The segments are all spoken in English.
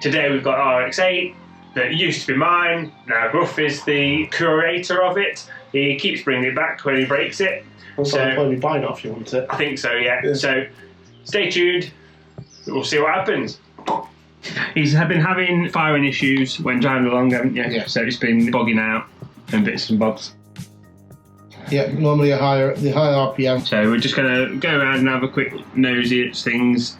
Today we've got RX-8 that used to be mine. Now Gruff is the curator of it. He keeps bringing it back when he breaks it. So I'll probably buy it off you want it. I think so, yeah. So stay tuned. We'll see what happens. He's been having firing issues when driving along, haven't you? Yeah. So it's been bogging out and bits and bobs. Yeah, normally the higher RPM. So we're just going to go around and have a quick nosy at things.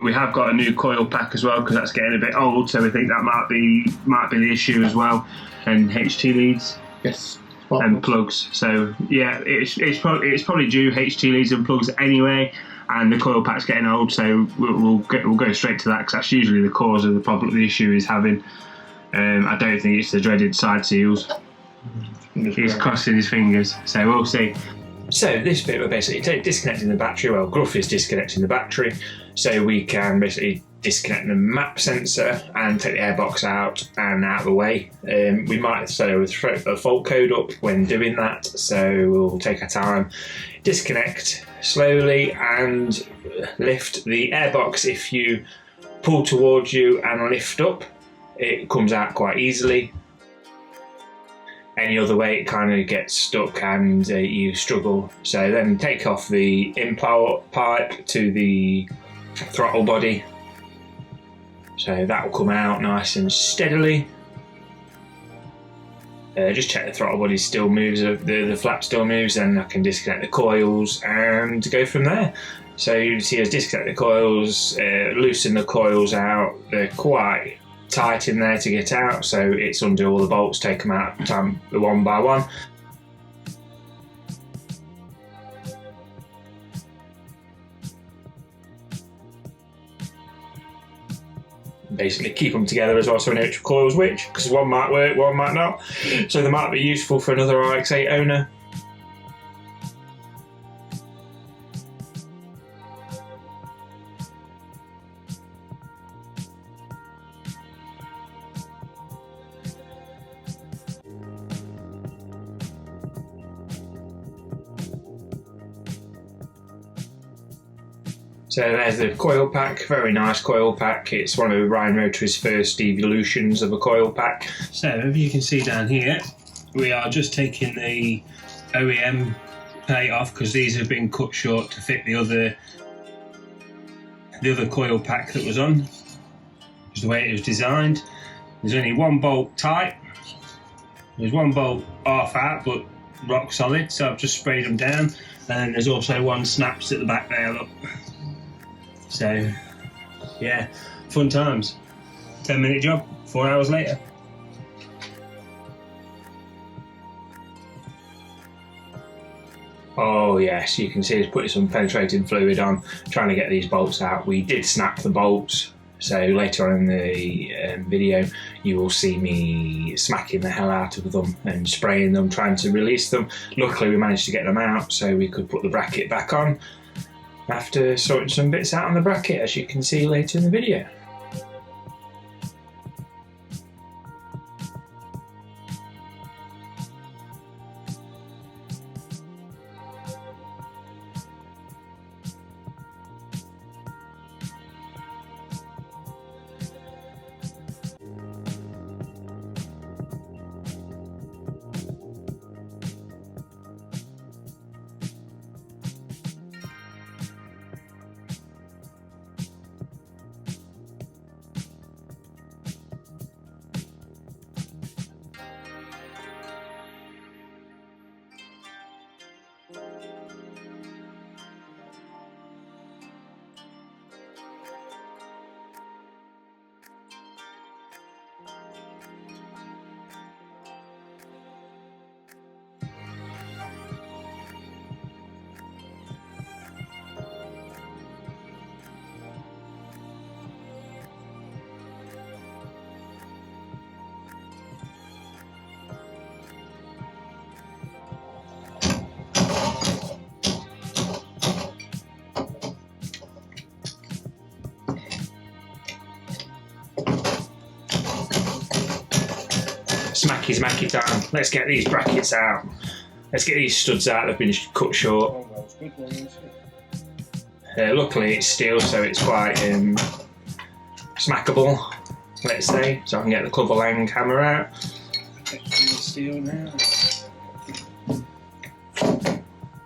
We have got a new coil pack as well because that's getting a bit old, so we think that might be the issue as well. And HT leads. Yes. And plugs. So yeah, it's probably due HT leads and plugs anyway. And the coil pack's getting old, so we'll go straight to that because that's usually the cause of the problem. The issue he's having. I don't think it's the dreaded side seals. He's crossing his fingers, so we'll see. So this bit, we're basically disconnecting the battery. Well, Gruff is disconnecting the battery, so we can basically disconnect the map sensor and take the airbox out and out of the way. We might throw a fault code up when doing that, so we'll take our time, disconnect slowly and lift the airbox. If you pull towards you and lift up, it comes out quite easily. Any other way it kind of gets stuck and you struggle. So then take off the impulse pipe to the throttle body. So that will come out nice and steadily. Just check the throttle body still moves, the flap still moves, then I can disconnect the coils and go from there. So you see us disconnect the coils, loosen the coils out. They're quite tight in there to get out, so it's undo all the bolts, take them out one by one. Basically keep them together as well so we know which coil's which, because one might work, one might not. So they might be useful for another RX-8 owner. So there's the coil pack, very nice coil pack. It's one of Ryan Rotary's first evolutions of a coil pack. So if you can see down here, we are just taking the OEM plate off because these have been cut short to fit the other coil pack that was on. Just the way it was designed. There's only one bolt tight. There's one bolt half out but rock solid, so I've just sprayed them down. And then there's also one snaps at the back there, look. So, yeah, fun times. 10-minute job, 4 hours later. Oh yes, you can see us putting some penetrating fluid on, trying to get these bolts out. We did snap the bolts, so later on in the video you will see me smacking the hell out of them and spraying them, trying to release them. Luckily we managed to get them out so we could put the bracket back on after sorting some bits out on the bracket, as you can see later in the video. Smacky time. Let's get these brackets out. Let's get these studs out that have been cut short. Luckily it's steel, so it's quite smackable. let's say, so I can get the cover line camera out. Steel now.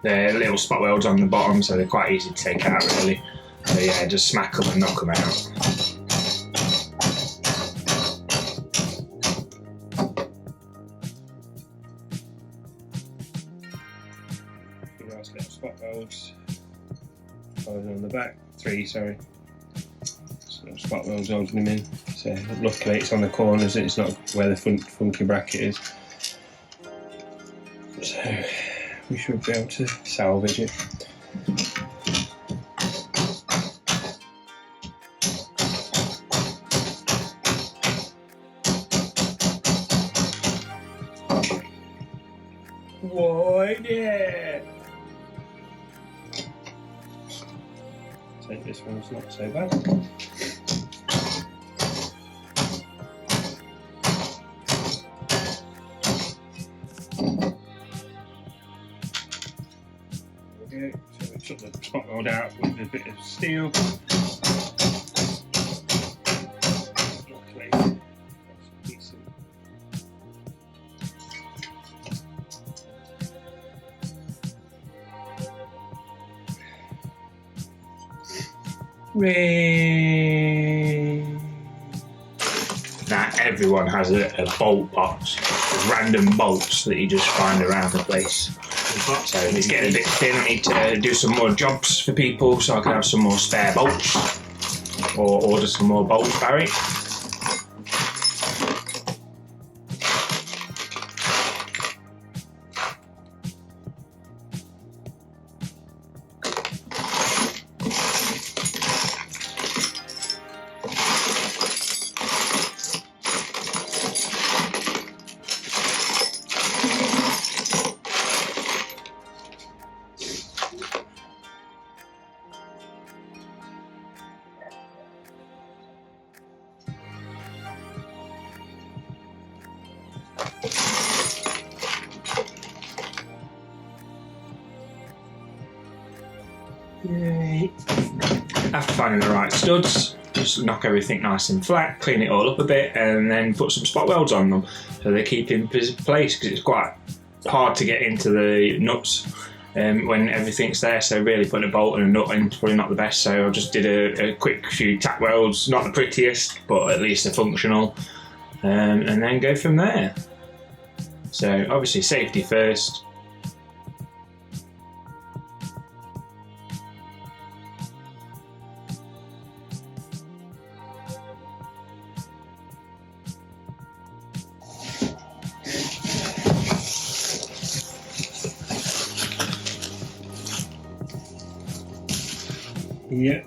They're little spot welds on the bottom, so they're quite easy to take out really. So yeah, just smack them and knock them out. Nice little spot welds. On the back, 3, sorry. So spot welds holding them in. So luckily it's on the corners, it's not where the funky bracket is. So we should be able to salvage it. Why, yeah. So this one's not so bad. There we go. So we took the spot weld out with a bit of steel. Luckily, that's decent. Now everyone has a bolt box with random bolts that you just find around the place. So it's getting a bit thin. I need to do some more jobs for people so I can have some more spare bolts or order some more bolts, Barry. Yay. After finding the right studs, just knock everything nice and flat, clean it all up a bit, and then put some spot welds on them so they keep in place, because it's quite hard to get into the nuts when everything's there. So really putting a bolt and a nut in is probably not the best, so I just did a quick few tack welds, not the prettiest but at least they're functional, and then go from there. So obviously safety first. Yeah.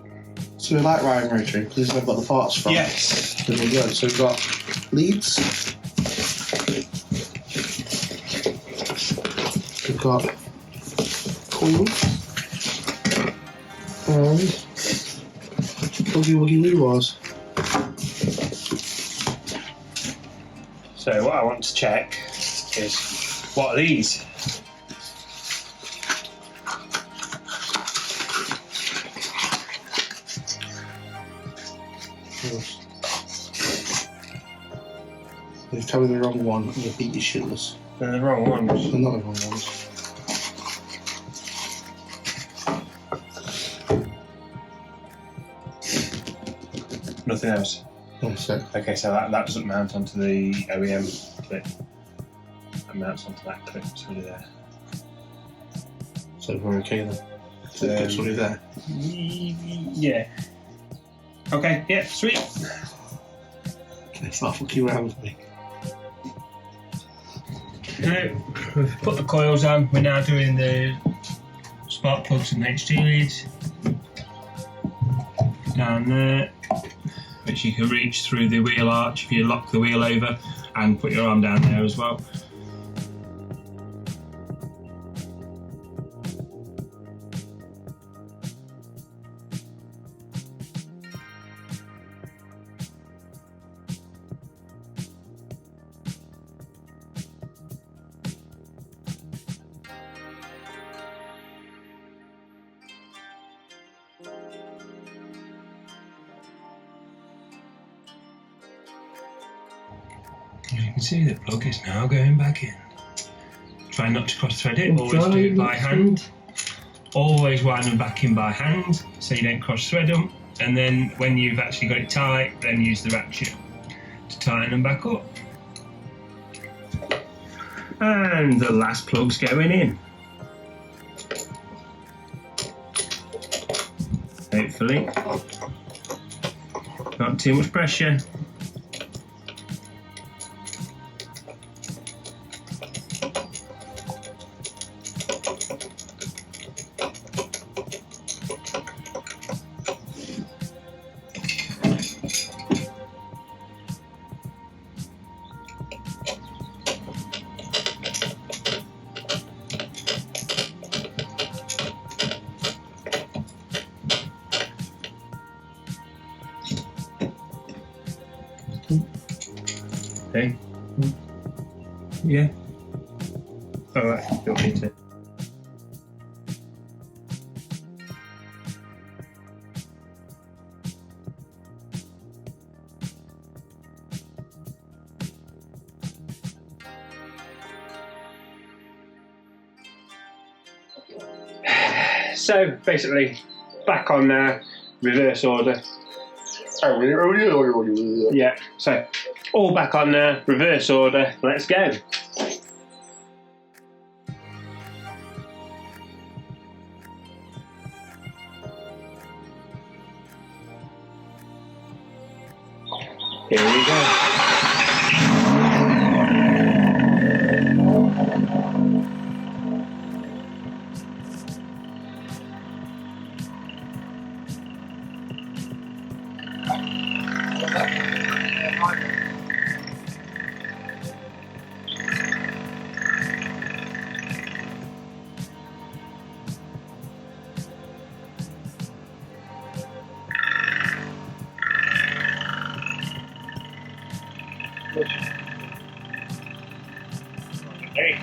So we like Ryan Rotarys because this is where I've got the parts from. Yes. There we go. So we've got leads. We've got coils. And boogie woogie wee wars. So what I want to check is, what are these? You've told me the wrong one and you beat your shitless. They're the wrong ones. They're not the wrong ones. Nothing else. That's it. Okay, so that doesn't mount onto the OEM clip. That mounts onto that clip, it's already there. So we're okay then. So the clip's already there. Yeah. Okay, yeah, sweet. Okay, start fucking around with me. Okay, we've put the coils on. We're now doing the spark plugs and HT leads. Down there, which you can reach through the wheel arch if you lock the wheel over, and put your arm down there as well. As you can see, the plug is now going back in. Try not to cross thread it, always do it by hand. Always wind them back in by hand so you don't cross thread them, and then when you've actually got it tight, then use the ratchet to tighten them back up. And the last plug's going in. Hopefully. Not too much pressure. Okay. Yeah. Alright, don't need to. So basically, back on reverse order. Yeah, so all back on reverse order. Let's go. Here we go. Hey.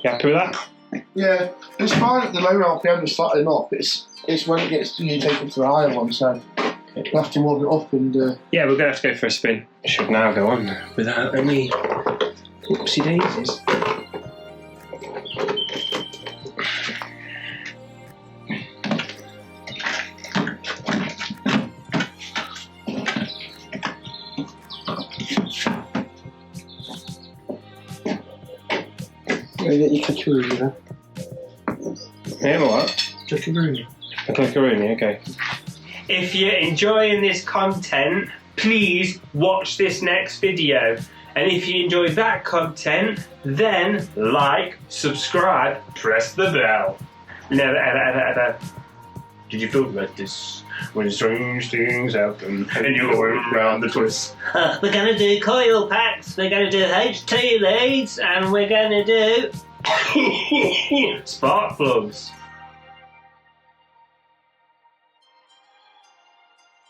You happy with that? Yeah, it's fine at the low RPM, it's slightly up. It's when it gets you take it to the higher one, so we'll have to warm it up and. Yeah, we're gonna have to go for a spin. It should now go on without any whoopsie daisies. Yeah, you get your cookeroo, yeah. Yeah, what? Cookeroo. A cookeroonie, okay. If you're enjoying this content, please watch this next video. And if you enjoy that content, then like, subscribe, press the bell. Never, ever, ever, ever. Did you feel like this? When strange things happen and you're going round the twist. We're going to do coil packs, we're going to do HT leads, and we're going to do spark plugs.